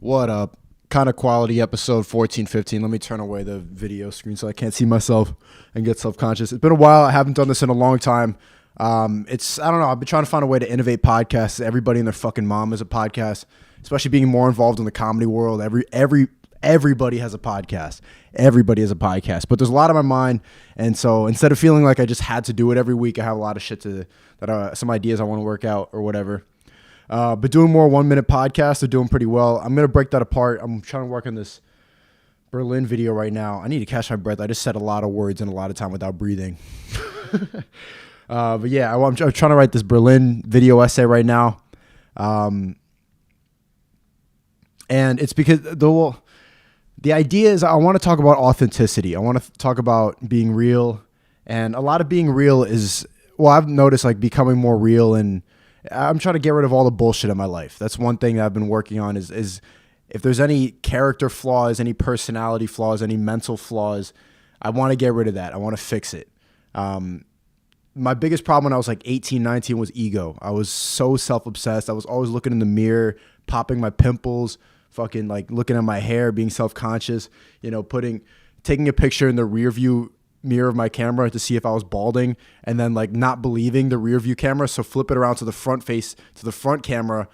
What up? Kind of quality episode 14, 15. Let me turn away the video screen so I can't see myself and get self-conscious. It's been a while. I haven't done this in a long time. I don't know. I've been trying to find a way to innovate podcasts. Everybody and their fucking mom is a podcast, especially being more involved in the comedy world. Everybody has a podcast. Everybody has a podcast, but there's a lot on my mind. And so instead of feeling like I just had to do it every week, I have a lot of shit some ideas I want to work out or whatever. But doing more 1 minute podcasts are doing pretty well. I'm going to break that apart. I'm trying to work on this Berlin video right now. I need to catch my breath. I just said a lot of words in a lot of time without breathing. But yeah, I'm trying to write this Berlin video essay right now. And it's because the idea is I want to talk about authenticity. I want to talk about being real. And a lot of being real is, I've noticed like becoming more real, and I'm trying to get rid of all the bullshit in my life. That's one thing that I've been working on is if there's any character flaws, any personality flaws, any mental flaws, I want to get rid of that. I want to fix it. My biggest problem when I was like 18, 19 was ego. I was so self-obsessed. I was always looking in the mirror, popping my pimples, fucking like looking at my hair, being self-conscious, taking a picture in the rear view mirror of my camera to see if I was balding, and then like not believing the rear view camera, so flip it around to the front camera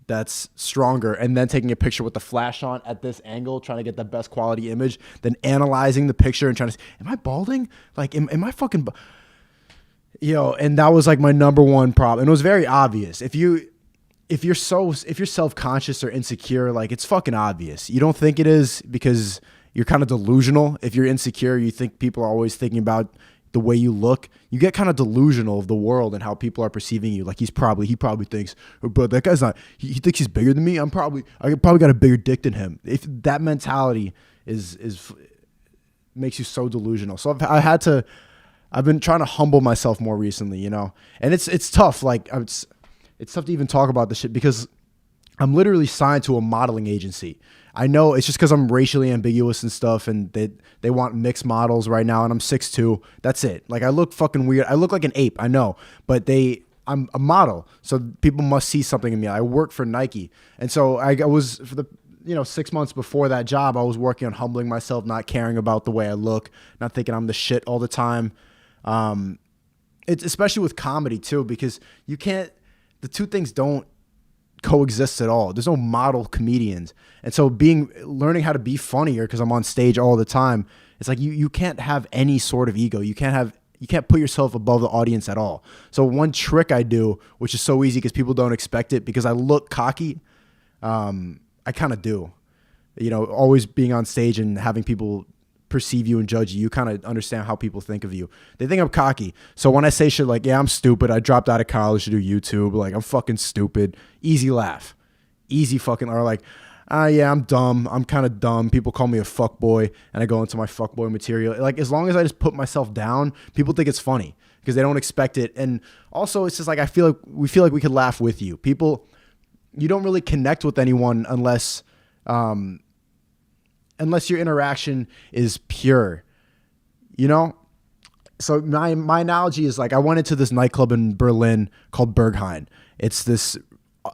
that's stronger, and then taking a picture with the flash on at this angle, trying to get the best quality image, then analyzing the picture and trying to see, am I balding? Like am I fucking and that was like my number one problem. And it was very obvious. If you're self-conscious or insecure, like it's fucking obvious. You don't think it is because you're kind of delusional. If you're insecure, you think people are always thinking about the way you look. You get kind of delusional of the world and how people are perceiving you. Like he probably thinks, but that guy's not. He thinks he's bigger than me. I probably got a bigger dick than him. If that mentality is makes you so delusional. So I've been trying to humble myself more recently, and it's tough. Like it's tough to even talk about this shit because I'm literally signed to a modeling agency. I know it's just because I'm racially ambiguous and stuff, and they want mixed models right now, and I'm 6'2". That's it. Like I look fucking weird. I look like an ape, I know, but I'm a model, so people must see something in me. I work for Nike, and so I was for the 6 months before that job, I was working on humbling myself, not caring about the way I look, not thinking I'm the shit all the time. It's especially with comedy too, because the two things don't coexist at all. There's no model comedians. And so learning how to be funnier, because I'm on stage all the time, it's like you can't have any sort of ego. You can't put yourself above the audience at all. So one trick I do, which is so easy because people don't expect it, because I look cocky, I kind of do. Always being on stage and having people perceive you and judge you kind of understand how people think of you. They think I'm cocky. So when I say shit like, yeah, I'm stupid, I dropped out of college to do YouTube, like I'm fucking stupid, easy laugh. Easy fucking, or like, yeah, I'm dumb. I'm kind of dumb. People call me a fuckboy, and I go into my fuckboy material. Like as long as I just put myself down, people think it's funny because they don't expect it. And also it's just like, we feel like we could laugh with you. You don't really connect with anyone unless your interaction is pure, So my analogy is like, I went into this nightclub in Berlin called Berghain. It's this,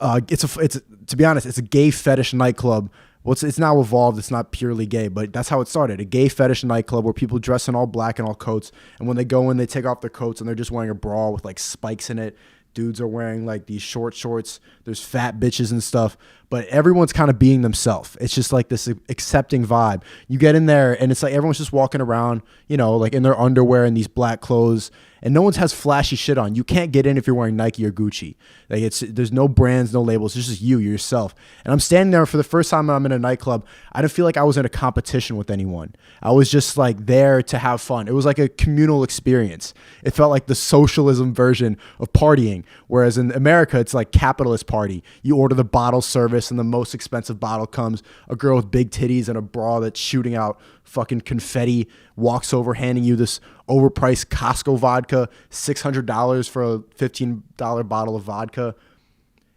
to be honest, it's a gay fetish nightclub. Well, it's now evolved. It's not purely gay, but that's how it started. A gay fetish nightclub where people dress in all black and all coats. And when they go in, they take off their coats and they're just wearing a bra with like spikes in it. Dudes are wearing like these short shorts. There's fat bitches and stuff, but everyone's kind of being themselves. It's just like this accepting vibe. You get in there and it's like everyone's just walking around, like in their underwear and these black clothes, and no one has flashy shit on. You can't get in if you're wearing Nike or Gucci. Like there's no brands, no labels. It's just you're yourself. And I'm standing there for the first time I'm in a nightclub. I didn't feel like I was in a competition with anyone. I was just like there to have fun. It was like a communal experience. It felt like the socialism version of partying. Whereas in America, it's like capitalist party. You order the bottle service and the most expensive bottle comes. A girl with big titties and a bra that's shooting out fucking confetti walks over handing you this overpriced Costco vodka, $600 for a $15 bottle of vodka.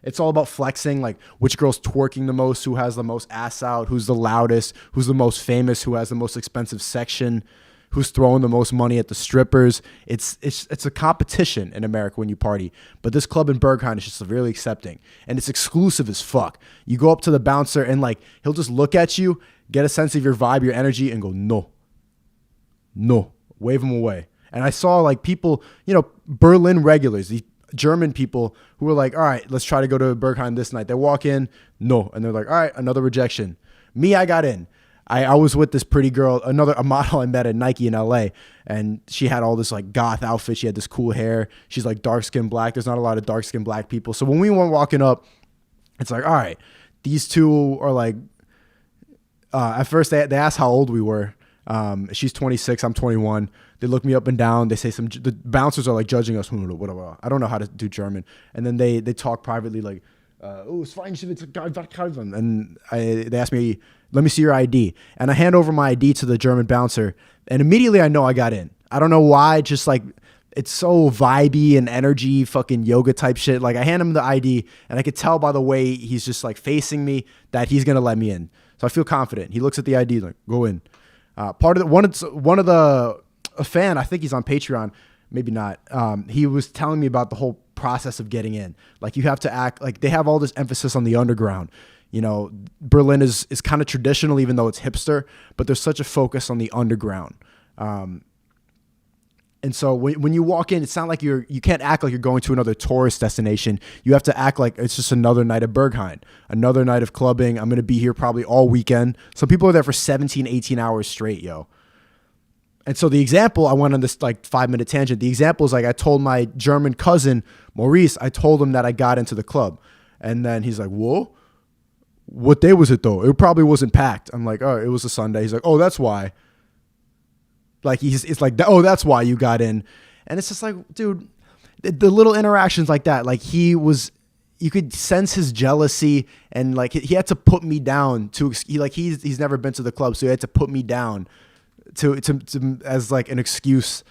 It's all about flexing, like which girl's twerking the most, who has the most ass out, who's the loudest, who's the most famous, who has the most expensive section, who's throwing the most money at the strippers. It's a competition in America when you party. But this club in Berghain is just really accepting, and it's exclusive as fuck. You go up to the bouncer and like he'll just look at you, get a sense of your vibe, your energy, and go no, wave him away. And I saw like people, Berlin regulars, these German people who were like, all right, let's try to go to Berghain this night. They walk in, no. And they're like, all right, another rejection. Me, I got in. I was with this pretty girl, a model I met at Nike in LA. And she had all this like goth outfit. She had this cool hair. She's like dark skinned black. There's not a lot of dark skinned black people. So when we went walking up, it's like, all right, these two are like, at first they asked how old we were. She's 26, I'm 21. They look me up and down. They say the bouncers are like judging us. I don't know how to do German. And then they talk privately like, it's fine. And they ask me, let me see your ID. And I hand over my ID to the German bouncer. And immediately I know I got in. I don't know why, just like, it's so vibey and energy, fucking yoga type shit. Like I hand him the ID and I could tell by the way he's just like facing me that he's going to let me in. So I feel confident. He looks at the ID like, go in. One of the a fan, I think he's on Patreon, maybe not. He was telling me about the whole process of getting in. Like you have to act like they have all this emphasis on the underground. Berlin is kind of traditional, even though it's hipster, but there's such a focus on the underground. And so when you walk in, it's not like you can't act like you're going to another tourist destination. You have to act like it's just another night of Berghain, another night of clubbing. I'm going to be here probably all weekend. Some people are there for 17, 18 hours straight, yo. And so the example, I went on this like 5-minute tangent. The example is like I told my German cousin, Maurice, I told him that I got into the club. And then he's like, whoa, what day was it though? It probably wasn't packed. I'm like, oh, it was a Sunday. He's like, oh, that's why. Like it's like, oh, that's why you got in. And it's just like, dude, the little interactions like that, like you could sense his jealousy and like he had to put me down he's never been to the club. So he had to put me down to as like an excuse.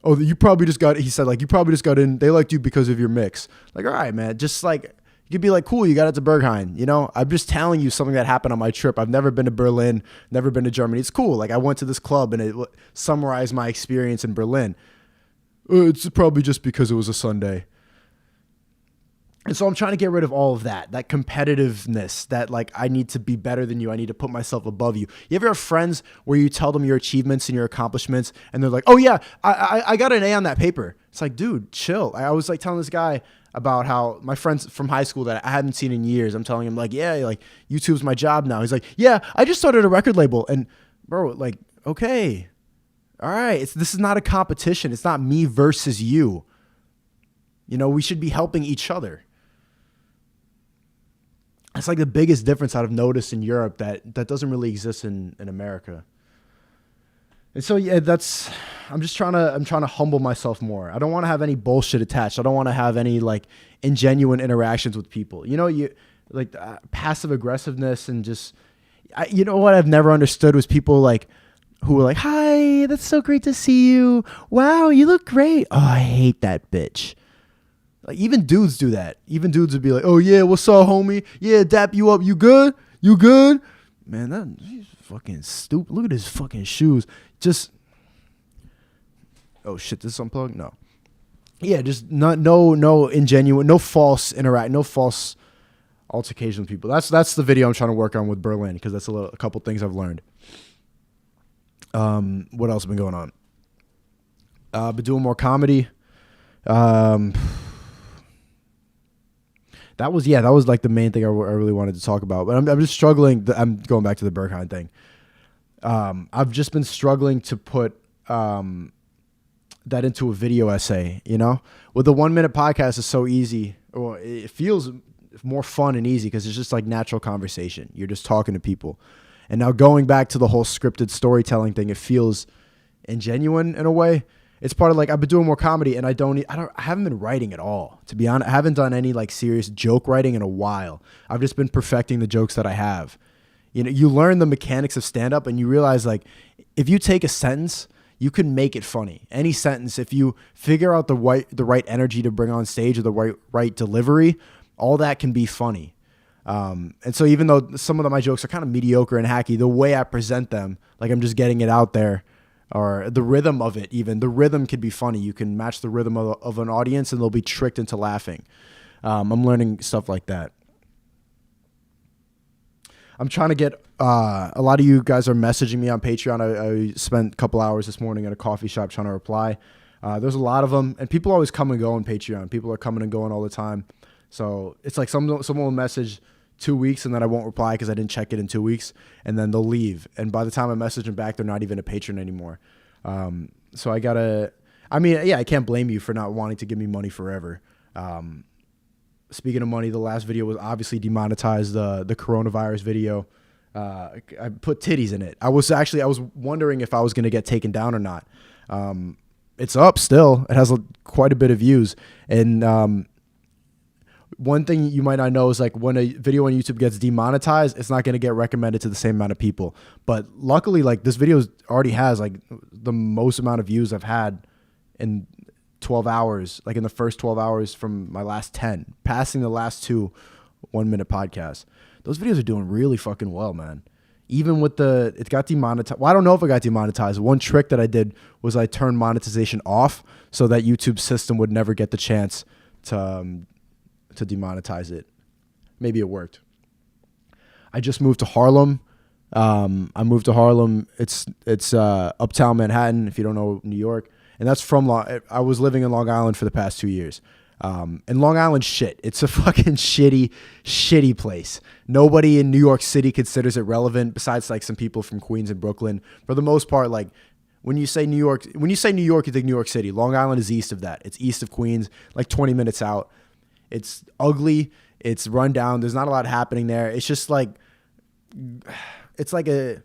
Oh, you probably just got in. They liked you because of your mix. Like, all right, man, just like, you could be like, cool, you got it to Berghain. I'm just telling you something that happened on my trip. I've never been to Berlin, never been to Germany. It's cool. Like I went to this club and it summarized my experience in Berlin. It's probably just because it was a Sunday. And so I'm trying to get rid of all of that competitiveness, that like I need to be better than you. I need to put myself above you. You ever have friends where you tell them your achievements and your accomplishments and they're like, oh yeah, I got an A on that paper. It's like, dude, chill. I was like telling this guy about how my friends from high school that I hadn't seen in years, I'm telling him like, yeah, like YouTube's my job now. He's like, yeah, I just started a record label. And bro, like, okay, all right. This is not a competition. It's not me versus you. We should be helping each other. It's like the biggest difference I've noticed in Europe that doesn't really exist in America. And so yeah, I'm trying to humble myself more. I don't want to have any bullshit attached. I don't want to have any like ingenuine interactions with people. Passive aggressiveness and just, what I've never understood was people like who were like, hi, that's so great to see you. Wow, you look great. Oh, I hate that bitch. Like even dudes do that. Even dudes would be like, oh yeah, what's up, homie? Yeah, dap you up. You good? You good? Man, he's fucking stupid. Look at his fucking shoes. Just, oh shit, this is unplugged? No. Yeah, just no ingenuine, no false altercation with people. That's the video I'm trying to work on with Berlin, because that's a couple things I've learned. What else has been going on? Been doing more comedy. That was like the main thing I really wanted to talk about. But I'm just struggling. I'm going back to the Berghain thing. I've just been struggling to put that into a video essay. With the 1 minute podcast, is so easy. Well, it feels more fun and easy because it's just like natural conversation. You're just talking to people. And now going back to the whole scripted storytelling thing, it feels ingenuine in a way. It's part of like, I've been doing more comedy and I haven't been writing at all. To be honest, I haven't done any like serious joke writing in a while. I've just been perfecting the jokes that I have. You learn the mechanics of stand up and you realize like, if you take a sentence, you can make it funny. Any sentence, if you figure out the right energy to bring on stage or the right delivery, all that can be funny. And so even though some of my jokes are kind of mediocre and hacky, the way I present them, like I'm just getting it out there, or the rhythm of it. Even the rhythm could be funny. You can match the rhythm of an audience and they'll be tricked into laughing. I'm learning stuff like that. I'm trying to get a lot of you guys are messaging me on Patreon. I spent a couple hours this morning at a coffee shop trying to reply. There's a lot of them, and people always come and go on Patreon. People are coming and going all the time. So it's like someone will message 2 weeks and then I won't reply because I didn't check it in 2 weeks, and then they'll leave. And by the time I message them back, they're not even a patron anymore. So I can't blame you for not wanting to give me money forever. Speaking of money, the last video was obviously demonetized, the coronavirus video. I put titties in it. I was wondering if I was going to get taken down or not. It's up still. It has quite a bit of views. And one thing you might not know is like when a video on YouTube gets demonetized, it's not going to get recommended to the same amount of people. But luckily, like this video already has like the most amount of views I've had in 12 hours, like in the first 12 hours from my last 10, passing the last 2 1-minute podcasts. Those videos are doing really fucking well, man. Even with it got demonetized. Well, I don't know if it got demonetized. One trick that I did was I turned monetization off so that YouTube's system would never get the chance to demonetize it. Maybe it worked. I just moved to Harlem. I moved to Harlem. It's uptown Manhattan, if you don't know New York. And that's I was living in Long Island for the past 2 years. And Long Island shit. It's a fucking shitty place. Nobody in New York City considers it relevant besides like some people from Queens and Brooklyn. For the most part, like when you say New York, you think New York City. Long Island is east of that. It's east of Queens, like 20 minutes out. It's ugly. It's run down. There's not a lot happening there. It's just like, it's like a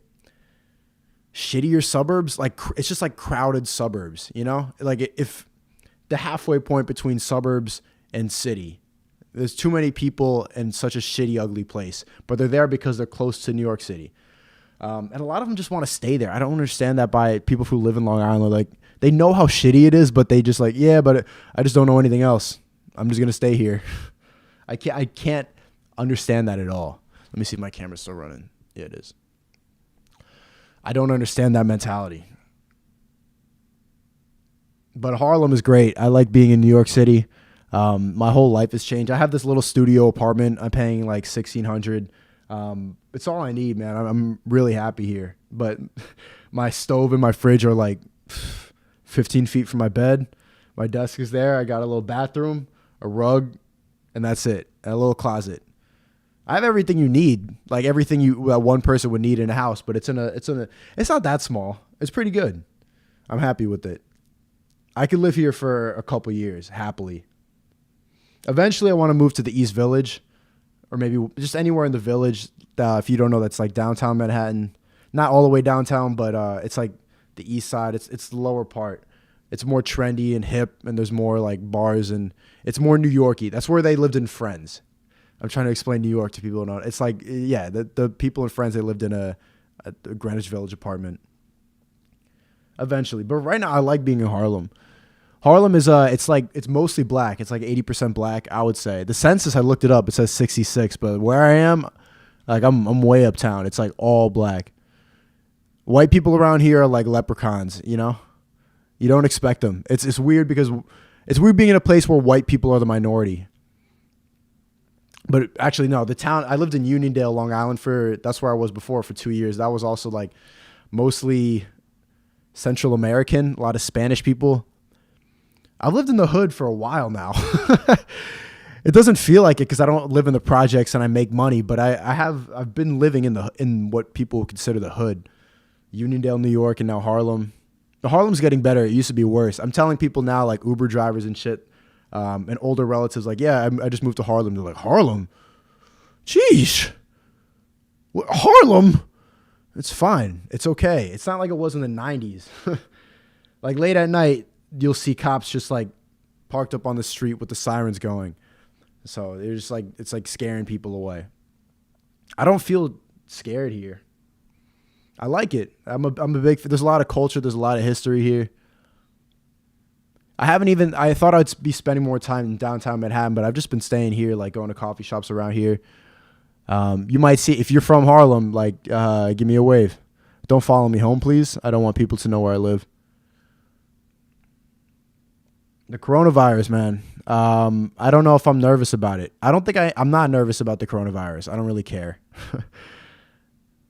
shittier suburbs. Like it's just like crowded suburbs, you know? Like if the halfway point between suburbs and city, there's too many people in such a shitty, ugly place, but they're there because they're close to New York City. And a lot of them just want to stay there. I don't understand that by people who live in Long Island. Like they know how shitty it is, but they just like, yeah, but I just don't know anything else. I'm just going to stay here. I can't understand that at all. Let me see if my camera's still running. Yeah, it is. I don't understand that mentality. But Harlem is great. I like being in New York City. My whole life has changed. I have this little studio apartment. I'm paying like $1,600. It's all I need, man. I'm really happy here. But my stove and my fridge are like 15 feet from my bed. My desk is there. I got a little bathroom, a rug, and that's it. And a little closet. I have everything you need, like everything that one person would need in a house. But it's not that small. It's pretty good. I'm happy with it. I could live here for a couple years happily. Eventually, I want to move to the East Village, or maybe just anywhere in the Village. If you don't know, that's like downtown Manhattan. Not all the way downtown, but it's like the east side. It's the lower part. It's more trendy and hip, and there's more like bars, and it's more New Yorky. That's where they lived in Friends. I'm trying to explain New York to people who don't know. It's like, yeah, the people in Friends, they lived in a Greenwich Village apartment. Eventually. But right now, I like being in Harlem. Harlem is it's mostly black. It's like 80% black, I would say. The census, I looked it up, it says 66, but where I am, like I'm way uptown. It's like all black. White people around here are like leprechauns, you know? You don't expect them. It's weird because it's weird being in a place where white people are the minority. But actually, no, the town, I lived in Uniondale, Long Island that's where I was before for 2 years. That was also like mostly Central American, a lot of Spanish people. I've lived in the hood for a while now. It doesn't feel like it because I don't live in the projects and I make money, but I've been living in what people consider the hood. Uniondale, New York, and now Harlem. The Harlem's getting better. It used to be worse. I'm telling people now, like Uber drivers and shit, and older relatives, like, yeah, I just moved to Harlem. They're like, Harlem? Jeez. Harlem? It's fine. It's okay. It's not like it was in the 90s. Like late at night, you'll see cops just like parked up on the street with the sirens going. So they're just like, it's like scaring people away. I don't feel scared here. I like it. I'm a big, there's a lot of culture. There's a lot of history here. I thought I'd be spending more time in downtown Manhattan, but I've just been staying here, like going to coffee shops around here. You might see, if you're from Harlem, like, give me a wave. Don't follow me home, please. I don't want people to know where I live. The coronavirus, man. I don't know if I'm nervous about it. I don't think I'm not nervous about the coronavirus. I don't really care.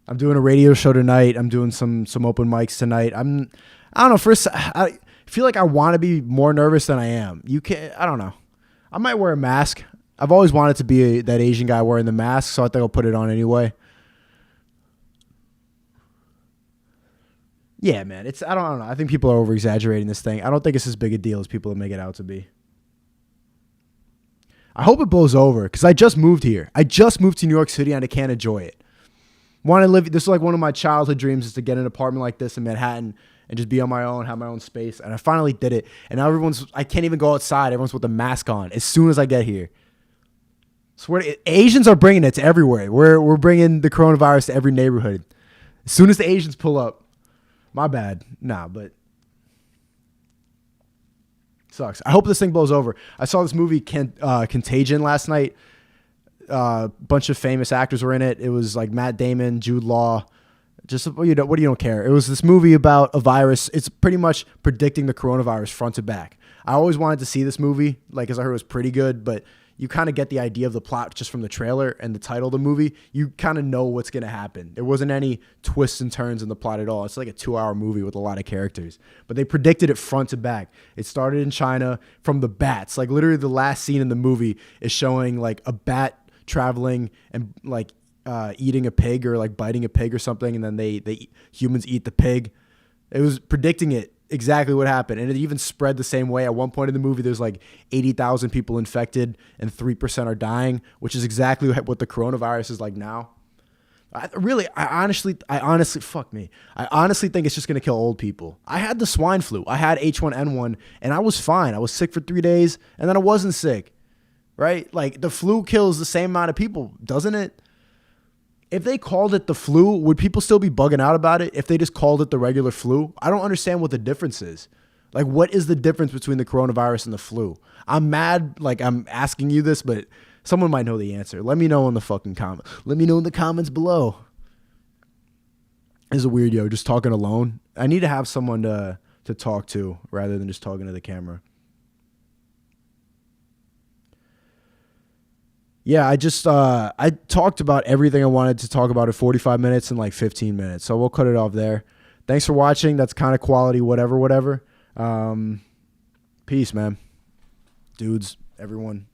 I'm doing a radio show tonight. I'm doing some open mics tonight. I don't know. First, I feel like I want to be more nervous than I am. I don't know. I might wear a mask. I've always wanted to be that Asian guy wearing the mask, so I think I'll put it on anyway. Yeah, man. I don't know. I think people are over exaggerating this thing. I don't think it's as big a deal as people make it out to be. I hope it blows over because I just moved here. I just moved to New York City and I can't enjoy it. Want to live? This is like one of my childhood dreams is to get an apartment like this in Manhattan and just be on my own, have my own space. And I finally did it. And now I can't even go outside. Everyone's with a mask on as soon as I get here. Asians are bringing it to everywhere. We're bringing the coronavirus to every neighborhood. As soon as the Asians pull up, my bad. Nah, but sucks. I hope this thing blows over. I saw this movie Contagion last night. Bunch of famous actors were in it. It was like Matt Damon, Jude Law. Just what you don't care. It was this movie about a virus. It's pretty much predicting the coronavirus front to back. I always wanted to see this movie, like, because I heard it was pretty good, but you kind of get the idea of the plot just from the trailer and the title of the movie. You kind of know what's going to happen. There wasn't any twists and turns in the plot at all. It's like a 2-hour movie with a lot of characters, but they predicted it front to back. It started in China from the bats. Like literally the last scene in the movie is showing like a bat traveling and like eating a pig or like biting a pig or something. And then humans eat the pig. It was predicting it. Exactly what happened. And it even spread the same way. At one point in the movie, there's like 80,000 people infected and 3% are dying, which is exactly what the coronavirus is like now. I honestly think it's just going to kill old people. I had the swine flu. I had H1N1 and I was fine. I was sick for 3 days and then I wasn't sick, right? Like the flu kills the same amount of people, doesn't it? If they called it the flu, would people still be bugging out about it if they just called it the regular flu? I don't understand what the difference is. Like, what is the difference between the coronavirus and the flu? I'm mad, like, I'm asking you this, but someone might know the answer. Let me know in the fucking comment. Let me know in the comments below. This is a weird, just talking alone. I need to have someone to talk to rather than just talking to the camera. Yeah, I talked about everything I wanted to talk about in 45 minutes and like 15 minutes. So we'll cut it off there. Thanks for watching. That's kind of quality, whatever. Peace, man. Dudes, everyone.